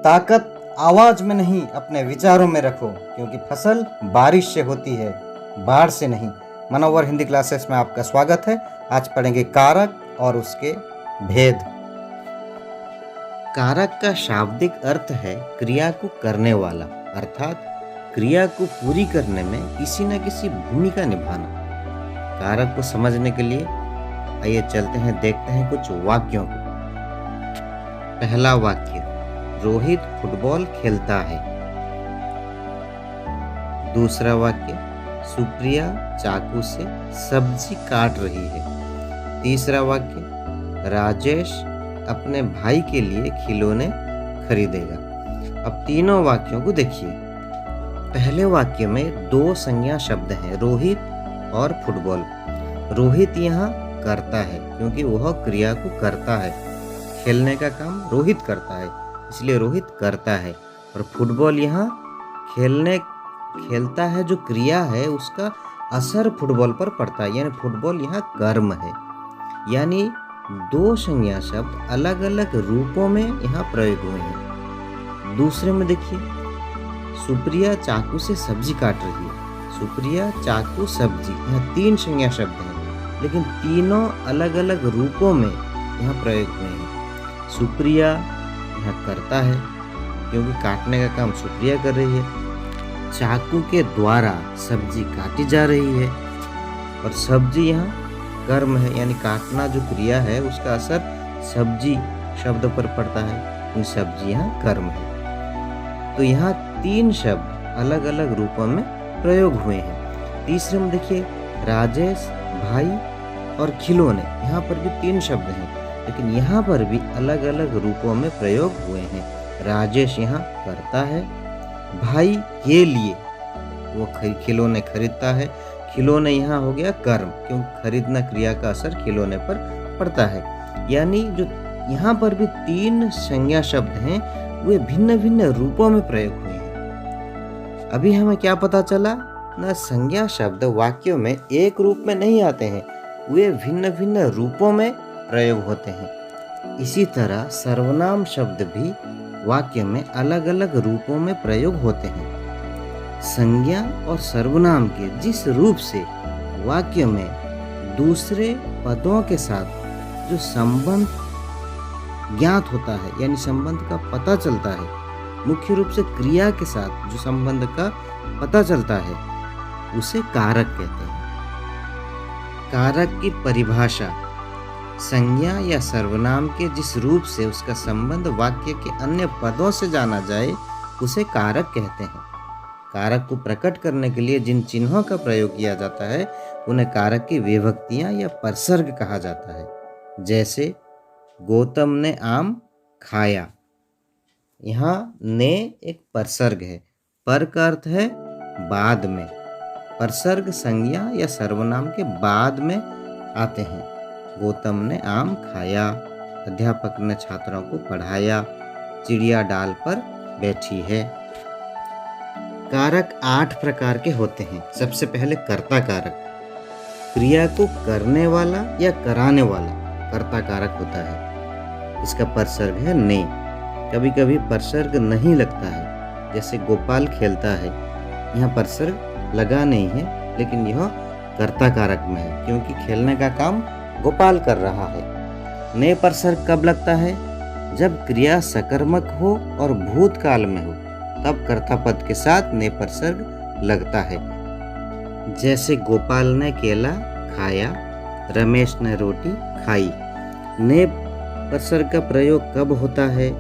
ताकत आवाज में नहीं, अपने विचारों में रखो, क्योंकि फसल बारिश से होती है, बाढ़ से नहीं। मनोवर हिंदी क्लासेस में आपका स्वागत है। आज पढ़ेंगे कारक और उसके भेद। कारक का शाब्दिक अर्थ है क्रिया को करने वाला, अर्थात क्रिया को पूरी करने में किसी न किसी भूमिका निभाना। कारक को समझने के लिए आइए चलते हैं, देखते हैं कुछ वाक्यों को। पहला वाक्य, रोहित फुटबॉल खेलता है। दूसरा वाक्य, सुप्रिया चाकू से सब्जी काट रही है। तीसरा वाक्य, राजेश अपने भाई के लिए खिलौने खरीदेगा। अब तीनों वाक्यों को देखिए। पहले वाक्य में दो संज्ञा शब्द हैं, रोहित और फुटबॉल। रोहित यहाँ करता है क्योंकि वह क्रिया को करता है, खेलने का काम रोहित करता है, इसलिए रोहित करता है। और फुटबॉल यहाँ खेलता है, जो क्रिया है उसका असर फुटबॉल पर पड़ता है, यानी फुटबॉल यहाँ कर्म है। यानी दो संज्ञा शब्द अलग अलग रूपों में यहाँ प्रयोग हुए हैं। दूसरे में देखिए, सुप्रिया चाकू से सब्जी काट रही है। सुप्रिया चाकू सब्जी, यहाँ तीन संज्ञा शब्द हैं, लेकिन तीनों अलग अलग रूपों में यहाँ प्रयोग हुए हैं। सुप्रिया यहाँ करता है क्योंकि काटने का काम सुप्रिया कर रही है। चाकू के द्वारा सब्जी काटी जा रही है, और सब्जी यहाँ कर्म है, यानी काटना जो क्रिया है उसका असर सब्जी शब्द पर पड़ता है, यानी सब्जी यहाँ कर्म है। तो यहाँ तीन शब्द अलग अलग रूपों में प्रयोग हुए हैं। तीसरे में देखिए, राजेश, भाई और खिलौने, यहाँ पर भी तीन शब्द हैं, लेकिन यहाँ पर भी अलग अलग रूपों में प्रयोग हुए हैं। राजेश यहाँ करता है, भाई के लिए वो खिलौने खरीदता है। खिलौने यहाँ हो गया कर्म, क्योंकि खरीदना क्रिया का असर खिलौने पर पड़ता है। यानी जो यहाँ पर भी तीन संज्ञा शब्द हैं वे भिन्न भिन्न रूपों में प्रयोग हुए हैं। अभी हमें क्या पता चला ना, संज्ञा शब्द वाक्यों में एक रूप में नहीं आते हैं, वे भिन्न भिन्न रूपों में प्रयोग होते हैं। इसी तरह सर्वनाम शब्द भी वाक्य में अलग अलग रूपों में प्रयोग होते हैं। संज्ञा और सर्वनाम के जिस रूप से वाक्य में दूसरे पदों के साथ जो संबंध ज्ञात होता है, यानी संबंध का पता चलता है, मुख्य रूप से क्रिया के साथ जो संबंध का पता चलता है, उसे कारक कहते हैं। कारक की परिभाषा, संज्ञा या सर्वनाम के जिस रूप से उसका संबंध वाक्य के अन्य पदों से जाना जाए उसे कारक कहते हैं। कारक को प्रकट करने के लिए जिन चिन्हों का प्रयोग किया जाता है उन्हें कारक की विभक्तियां या परसर्ग कहा जाता है। जैसे गौतम ने आम खाया, यहाँ ने एक परसर्ग है, पर का अर्थ है बाद में। परसर्ग संज्ञा या सर्वनाम के बाद में आते हैं। गौतम ने आम खाया, अध्यापक ने छात्रों को पढ़ाया, चिड़िया डाल पर बैठी है। कारक 8 प्रकार के होते हैं। सबसे पहले कर्ता कारक, क्रिया को करने वाला या कराने वाला कर्ता कारक होता है। इसका परसर्ग है ने। कभी कभी परसर्ग नहीं लगता है, जैसे गोपाल खेलता है, यहाँ परसर्ग लगा नहीं है, लेकिन यह कर्ता कारक में है क्योंकि खेलने का काम गोपाल कर रहा है। ने परसर्ग कब लगता है? जब क्रिया सकर्मक हो और भूतकाल में हो, तब कर्ता पद के साथ ने परसर्ग लगता है। जैसे गोपाल ने केला खाया, रमेश ने रोटी खाई। ने परसर्ग का प्रयोग कब होता है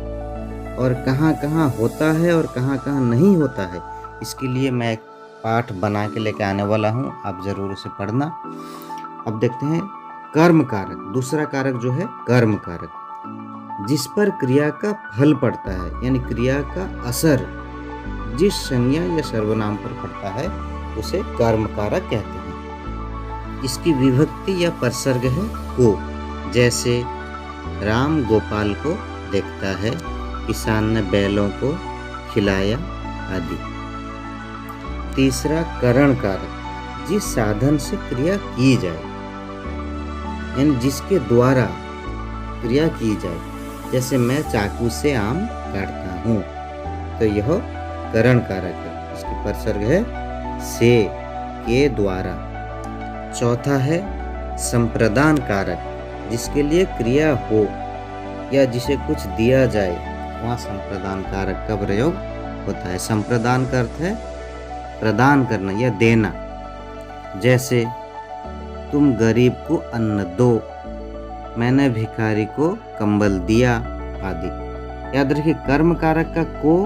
और कहाँ कहाँ होता है और कहाँ कहाँ नहीं होता है, इसके लिए मैं एक पाठ बना के लेके आने वाला हूँ, आप जरूर उसे पढ़ना। अब देखते हैं कर्म कारक। दूसरा कारक जो है कर्म कारक, जिस पर क्रिया का फल पड़ता है, यानी क्रिया का असर जिस संज्ञा या सर्वनाम पर पड़ता है उसे कर्म कारक कहते हैं। इसकी विभक्ति या परसर्ग है को। जैसे राम गोपाल को देखता है, किसान ने बैलों को खिलाया आदि। तीसरा करण कारक, जिस साधन से क्रिया की जाए, यानी जिसके द्वारा क्रिया की जाए। जैसे मैं चाकू से आम काटता हूँ। हूँ। तो यह करण कारक है, इसकी परसर्ग है से, के द्वारा। चौथा है संप्रदान कारक, जिसके लिए क्रिया हो या जिसे कुछ दिया जाए वहाँ संप्रदान कारक का प्रयोग होता है। संप्रदान का अर्थ है प्रदान करना या देना। जैसे तुम गरीब को अन्न दो, मैंने भिखारी को कंबल दिया आदि। याद रखिए कर्म कारक का को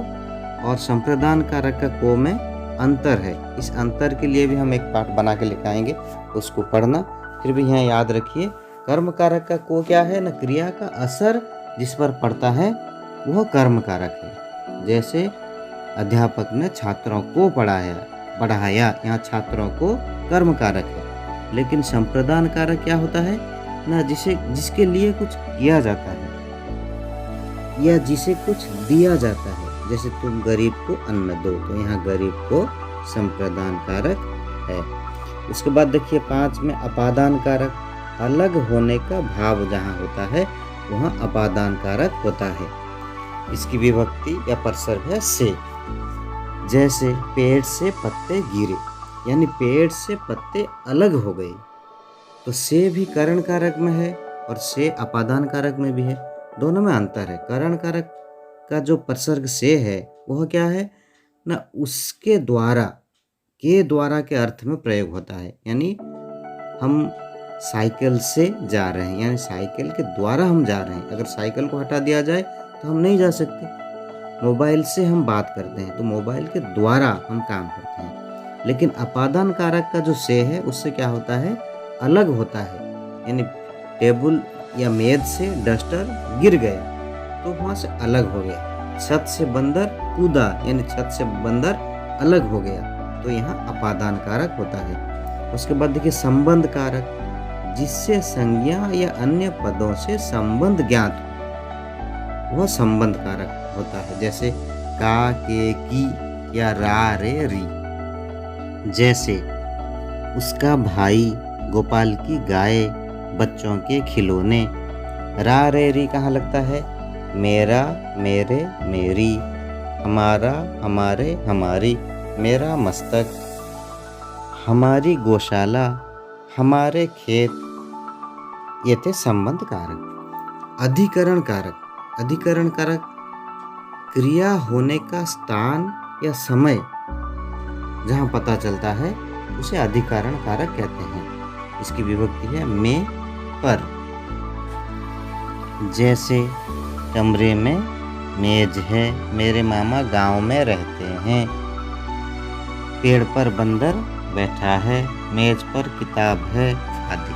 और संप्रदान कारक का को में अंतर है। इस अंतर के लिए भी हम एक पाठ बना के लिखाएंगे, उसको पढ़ना। फिर भी यहाँ याद रखिए कर्म कारक का को क्या है ना, क्रिया का असर जिस पर पड़ता है वह कर्म कारक है। जैसे अध्यापक ने छात्रों को पढ़ाया, यहाँ छात्रों को कर्म कारक है। लेकिन संप्रदान कारक क्या होता है ना, जिसके लिए कुछ किया जाता है या जिसे कुछ दिया जाता है। जैसे तुम गरीब को अन्न दो, तो यहाँ गरीब को संप्रदान कारक है। उसके बाद देखिए 5 में अपादान कारक, अलग होने का भाव जहाँ होता है वहाँ अपादान कारक होता है। इसकी विभक्ति या परसर्ग है से। जैसे पेड़ से पत्ते गिरे, यानी पेड़ से पत्ते अलग हो गए। तो से भी करण कारक में है और से अपादान कारक में भी है, दोनों में अंतर है। करण कारक का जो परसर्ग से है वह क्या है ना, उसके द्वारा, के द्वारा के अर्थ में प्रयोग होता है। यानी हम साइकिल से जा रहे हैं, यानी साइकिल के द्वारा हम जा रहे हैं। अगर साइकिल को हटा दिया जाए तो हम नहीं जा सकते। मोबाइल से हम बात करते हैं तो मोबाइल के द्वारा हम काम करते हैं। लेकिन अपादान कारक का जो से है उससे क्या होता है, अलग होता है। यानी टेबल या मेज से डस्टर गिर गया तो वहाँ से अलग हो गया। छत से बंदर कूदा, यानी छत से बंदर अलग हो गया, तो यहाँ अपादान कारक होता है। उसके बाद देखिए संबंध कारक, जिससे संज्ञा या अन्य पदों से संबंध ज्ञात हो, वह संबंध कारक होता है। जैसे का, के, की या रा, रे, री। जैसे उसका भाई, गोपाल की गाय, बच्चों के खिलौने। रा, रे, री कहाँ लगता है, मेरा, मेरे, मेरी, हमारा, हमारे, हमारी, मेरा मस्तक, हमारी गौशाला, हमारे खेत। ये थे संबंध कारक। अधिकरण कारक, अधिकरण कारक क्रिया होने का स्थान या समय जहाँ पता चलता है उसे अधिकरण कारक कहते हैं। इसकी विभक्ति है में, पर। जैसे कमरे में मेज है, मेरे मामा गांव में रहते हैं। पेड़ पर बंदर बैठा है, मेज पर किताब है आदि।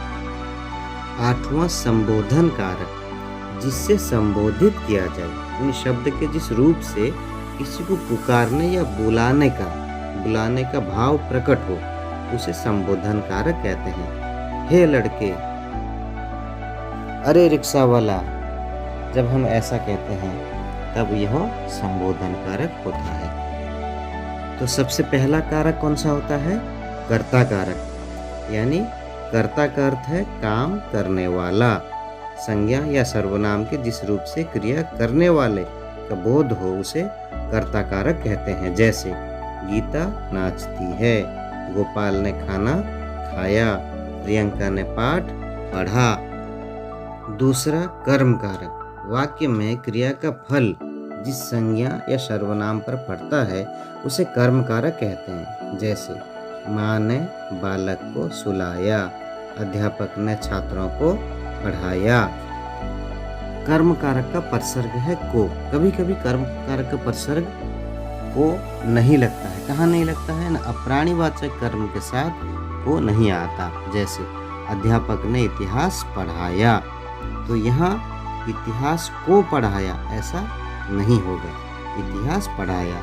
8वां संबोधन कारक, जिससे संबोधित किया जाए, यानी शब्द के जिस रूप से किसी को पुकारने या बुलाने का भाव प्रकट हो उसे संबोधन कारक कहते हैं। हे लड़के, अरे रिक्शा वाला, जब हम ऐसा कहते हैं तब यह संबोधन कारक होता है। तो सबसे पहला कारक कौन सा होता है, कर्ता कारक। यानी कर्ता का अर्थ है काम करने वाला। संज्ञा या सर्वनाम के जिस रूप से क्रिया करने वाले का बोध हो उसे कर्ता कारक कहते हैं। जैसे गीता नाचती है, गोपाल ने खाना खाया, प्रियंका ने पाठ पढ़ा। दूसरा कर्म कारक, वाक्य में क्रिया का फल जिस संज्ञा या सर्वनाम पर पड़ता है उसे कर्म कारक कहते हैं। जैसे माँ ने बालक को सुलाया, अध्यापक ने छात्रों को पढ़ाया। कर्म कारक का परसर्ग है को। कभी कभी कर्म कारक का परसर्ग को नहीं लगता है। कहाँ नहीं लगता है ना, अप्राणीवाचक कर्म के साथ को नहीं आता। जैसे अध्यापक ने इतिहास पढ़ाया, तो यहाँ इतिहास को पढ़ाया ऐसा नहीं होगा, इतिहास पढ़ाया।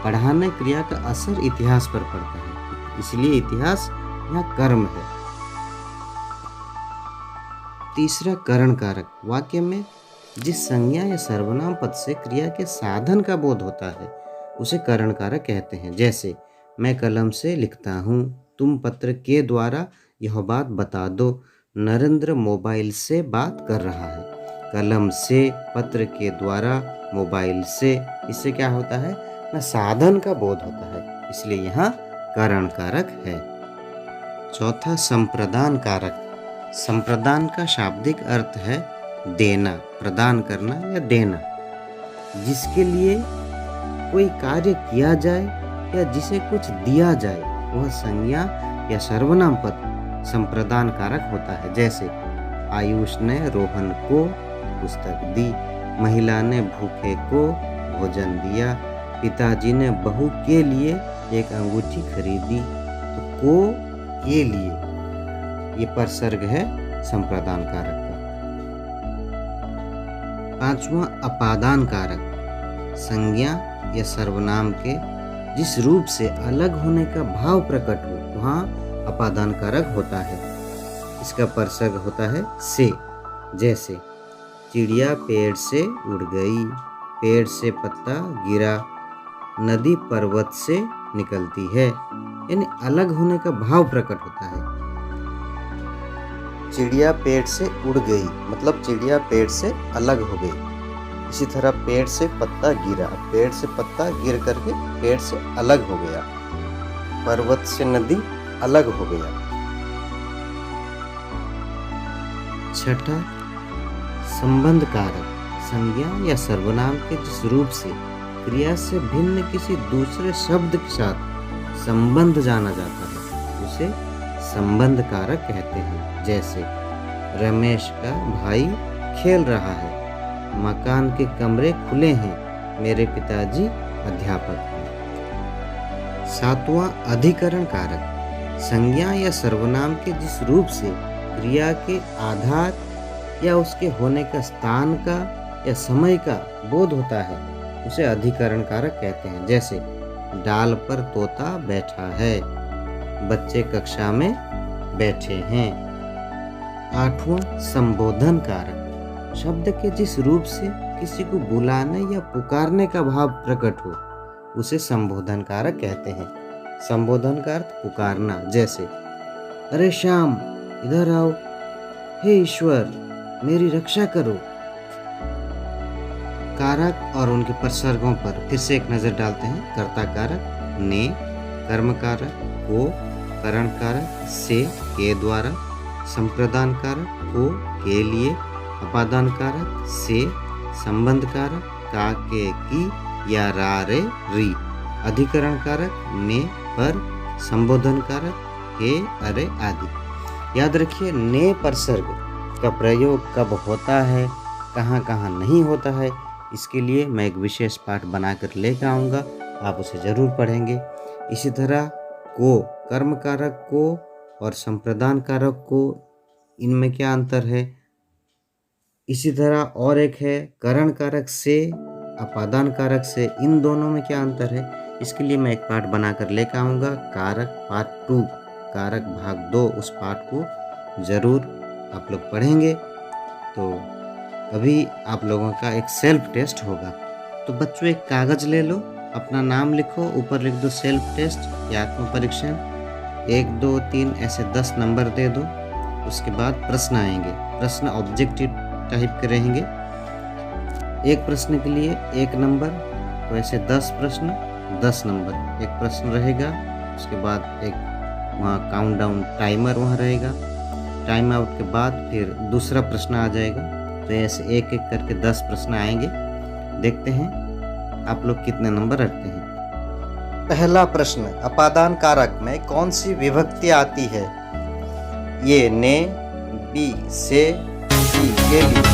पढ़ाने क्रिया का असर इतिहास पर पड़ता है, इसलिए इतिहास यहाँ कर्म है। तीसरा करण कारक, वाक्य में जिस संज्ञा या सर्वनाम पद से क्रिया के साधन का बोध होता है उसे करण कारक कहते हैं। जैसे मैं कलम से लिखता हूँ, तुम पत्र के द्वारा यह बात बता दो, नरेंद्र मोबाइल से बात कर रहा है। कलम से, पत्र के द्वारा, मोबाइल से। इससे क्या होता है ना, साधन का बोध होता है, इसलिए यहाँ करण कारक है। चौथा संप्रदान कारक। संप्रदान का शाब्दिक अर्थ है देना, प्रदान करना या देना। जिसके लिए कोई कार्य किया जाए या जिसे कुछ दिया जाए वह संज्ञा या सर्वनाम पद संप्रदान कारक होता है। जैसे आयुष ने रोहन को पुस्तक दी, महिला ने भूखे को भोजन दिया, पिताजी ने बहू के लिए एक अंगूठी खरीदी। तो को के लिए ये परसर्ग है संप्रदान कारक का। पांचवा अपादान कारक। संज्ञा या सर्वनाम के जिस रूप से अलग होने का भाव प्रकट हो वहाँ अपादान कारक होता है। इसका परसर्ग होता है से। जैसे चिड़िया पेड़ से उड़ गई, पेड़ से पत्ता गिरा, नदी पर्वत से निकलती है। यानी अलग होने का भाव प्रकट होता है। चिड़िया पेड़ से उड़ गई मतलब चिड़िया पेड़ से अलग हो गई। इसी तरह पेड़ से पत्ता गिरा, पेड़ से पत्ता गिर करके पेड़ से अलग हो गया। पर्वत से नदी अलग हो गया। छठा संबंध कारक। संज्ञा या सर्वनाम के जिस रूप से क्रिया से भिन्न किसी दूसरे शब्द के साथ संबंध जाना जाता है उसे संबंध कारक कहते हैं। जैसे रमेश का भाई खेल रहा है, मकान के कमरे खुले हैं, मेरे पिताजी अध्यापक हैं। सातवां अधिकरण कारक। संज्ञा या सर्वनाम के जिस रूप से क्रिया के आधार या उसके होने का स्थान का या समय का बोध होता है उसे अधिकरण कारक कहते हैं। जैसे डाल पर तोता बैठा है, बच्चे कक्षा में बैठे हैं। आठवां संबोधन कारक। शब्द के जिस रूप से किसी को बुलाने या पुकारने का भाव प्रकट हो उसे संबोधन कारक कहते हैं। संबोधन का अर्थ पुकारना। जैसे अरे श्याम इधर आओ, हे ईश्वर मेरी रक्षा करो। कारक और उनके परसर्गों पर फिर से एक नजर डालते हैं। कर्ता कारक ने, कर्म कारक को, करण कारक से के द्वारा, संप्रदान कारक को के लिए, अपादान कारक से, संबंध कारक का के की या रा रे री, अधिकरण कारक ने पर, संबोधन कारक के अरे आदि। याद रखिए ने परसर्ग का प्रयोग कब होता है, कहाँ कहाँ नहीं होता है, इसके लिए मैं एक विशेष पाठ बनाकर लेकर आऊँगा, आप उसे ज़रूर पढ़ेंगे। इसी तरह को, कर्म कारक को और संप्रदान कारक को, इनमें क्या अंतर है। इसी तरह और एक है करण कारक से, अपादान कारक से, इन दोनों में क्या अंतर है, इसके लिए मैं एक पाठ बनाकर लेकर आऊँगा। कारक पार्ट 2, कारक भाग 2, उस पाठ को ज़रूर आप लोग पढ़ेंगे। तो अभी आप लोगों का एक सेल्फ टेस्ट होगा। तो बच्चों एक कागज़ ले लो, अपना नाम लिखो, ऊपर लिख दो सेल्फ टेस्ट या आत्म परीक्षण। 1, 2, 3 ऐसे 10 नंबर दे दो। उसके बाद प्रश्न आएंगे, प्रश्न ऑब्जेक्टिव टाइप के रहेंगे। एक प्रश्न के लिए 1 नंबर, तो ऐसे 10 प्रश्न 10 नंबर। एक प्रश्न रहेगा, उसके बाद एक वहाँ काउंटडाउन टाइमर वहाँ रहेगा। टाइम आउट के बाद फिर दूसरा प्रश्न आ जाएगा। तो ऐसे एक एक करके 10 प्रश्न आएंगे। देखते हैं आप लोग कितने नंबर रखते हैं। पहला प्रश्न, अपादान कारक में कौन सी विभक्ति आती है। ये ने, बी से, सी के लिए।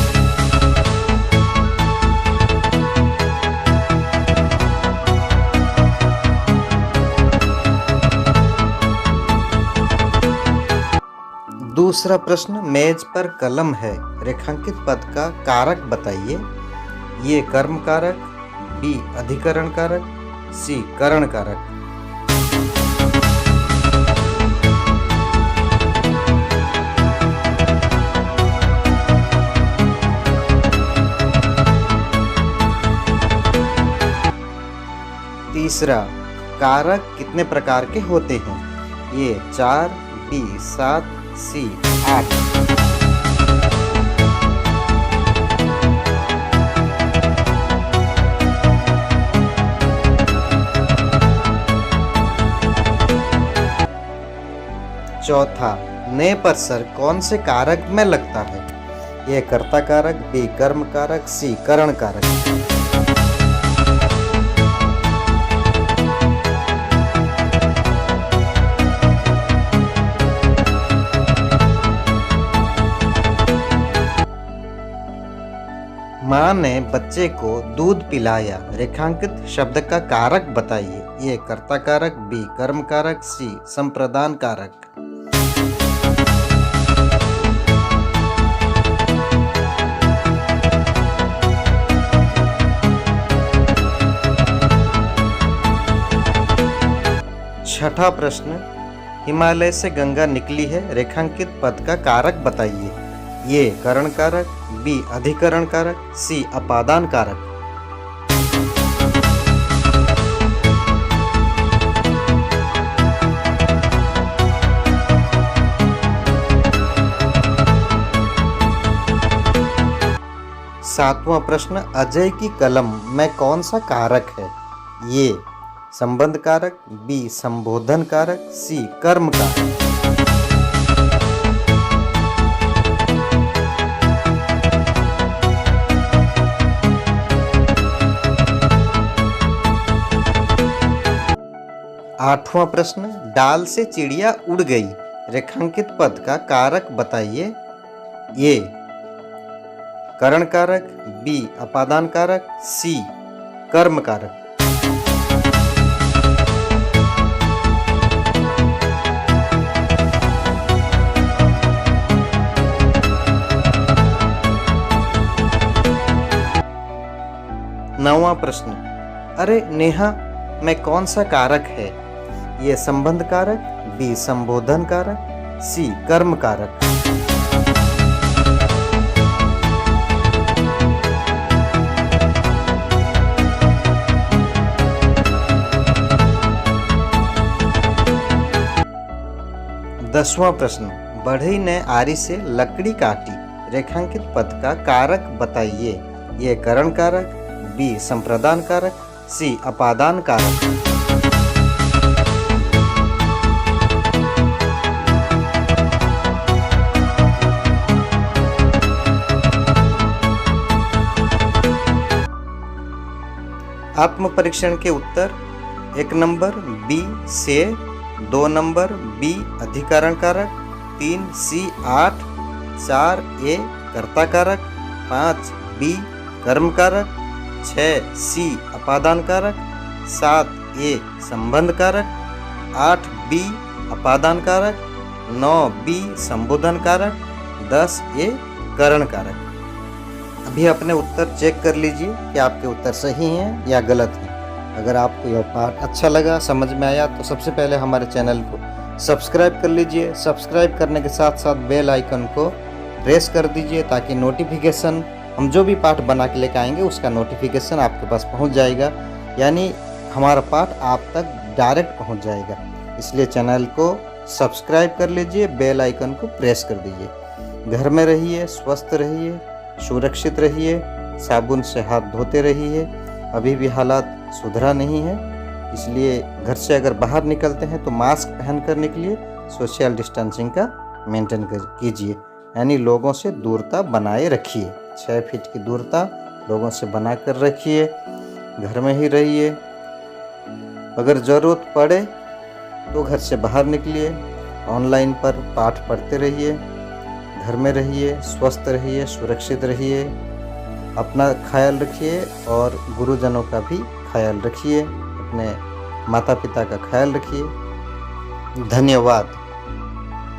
दूसरा प्रश्न, मेज पर कलम है, रेखांकित पद का कारक बताइए। ये कर्म कारक, बी अधिकरण कारक, सी करण कारक। तीसरा, कारक कितने प्रकार के होते हैं। ये 4, बी 7, सी 8। चौथा, ने पर सर कौन से कारक में लगता है? ए कर्ता कारक, बी कर्म कारक, सी करण कारक। माँ ने बच्चे को दूध पिलाया, रेखांकित शब्द का कारक बताइए। ये कर्ता कारक, बी कर्म कारक, सी संप्रदान कारक। छठा प्रश्न, हिमालय से गंगा निकली है, रेखांकित पद का कारक बताइए। ये करण कारक, बी अधिकरण कारक, सी अपादान कारक। सातवां प्रश्न, अजय की कलम में कौन सा कारक है? ये संबंध कारक, बी संबोधन कारक, सी कर्म कारक। आठवां प्रश्न, डाल से चिड़िया उड़ गई, रेखांकित पद का कारक बताइए। ये करण कारक, बी अपादान कारक, सी कर्म कारक। नौवां प्रश्न, अरे नेहा में कौन सा कारक है? ये संबंध कारक, बी संबोधन कारक, सी कर्म कारक। दसवां प्रश्न, बढ़ई ने आरी से लकड़ी काटी, रेखांकित पद का कारक बताइए। ये करण कारक, बी संप्रदान कारक, सी अपादान कारक। आत्म परीक्षण के उत्तर, 1 नंबर बी से, 2 नंबर बी अधिकरण कारक, 3 सी 8, 4 ए कर्ता कारक, 5 बी कर्म कारक, 6 सी अपादान कारक, 7 ए संबंध कारक, 8 बी अपादान कारक, 9 बी संबोधन कारक, 10 ए करण कारक। अभी अपने उत्तर चेक कर लीजिए कि आपके उत्तर सही हैं या गलत हैं। अगर आपको यह पाठ अच्छा लगा, समझ में आया, तो सबसे पहले हमारे चैनल को सब्सक्राइब कर लीजिए। सब्सक्राइब करने के साथ साथ बेल आइकन को प्रेस कर दीजिए ताकि नोटिफिकेशन, हम जो भी पाठ बना के लेकर आएंगे उसका नोटिफिकेशन आपके पास पहुंच जाएगा, यानी हमारा पाठ आप तक डायरेक्ट पहुंच जाएगा। इसलिए चैनल को सब्सक्राइब कर लीजिए, बेल आइकन को प्रेस कर दीजिए। घर में रहिए, स्वस्थ रहिए, सुरक्षित रहिए, साबुन से हाथ धोते रहिए। अभी भी हालात सुधरा नहीं है, इसलिए घर से अगर बाहर निकलते हैं तो मास्क पहन कर निकलिए, सोशल डिस्टेंसिंग का मेंटेन कीजिए, यानी लोगों से दूरता बनाए रखिए। 6 फीट की दूरता लोगों से बना कर रखिए। घर में ही रहिए, अगर ज़रूरत पड़े तो घर से बाहर निकलिए, ऑनलाइन पर पाठ पढ़ते रहिए। घर में रहिए, स्वस्थ रहिए, सुरक्षित रहिए, अपना ख्याल रखिए और गुरुजनों का भी ख्याल रखिए, अपने माता पिता का ख्याल रखिए। धन्यवाद।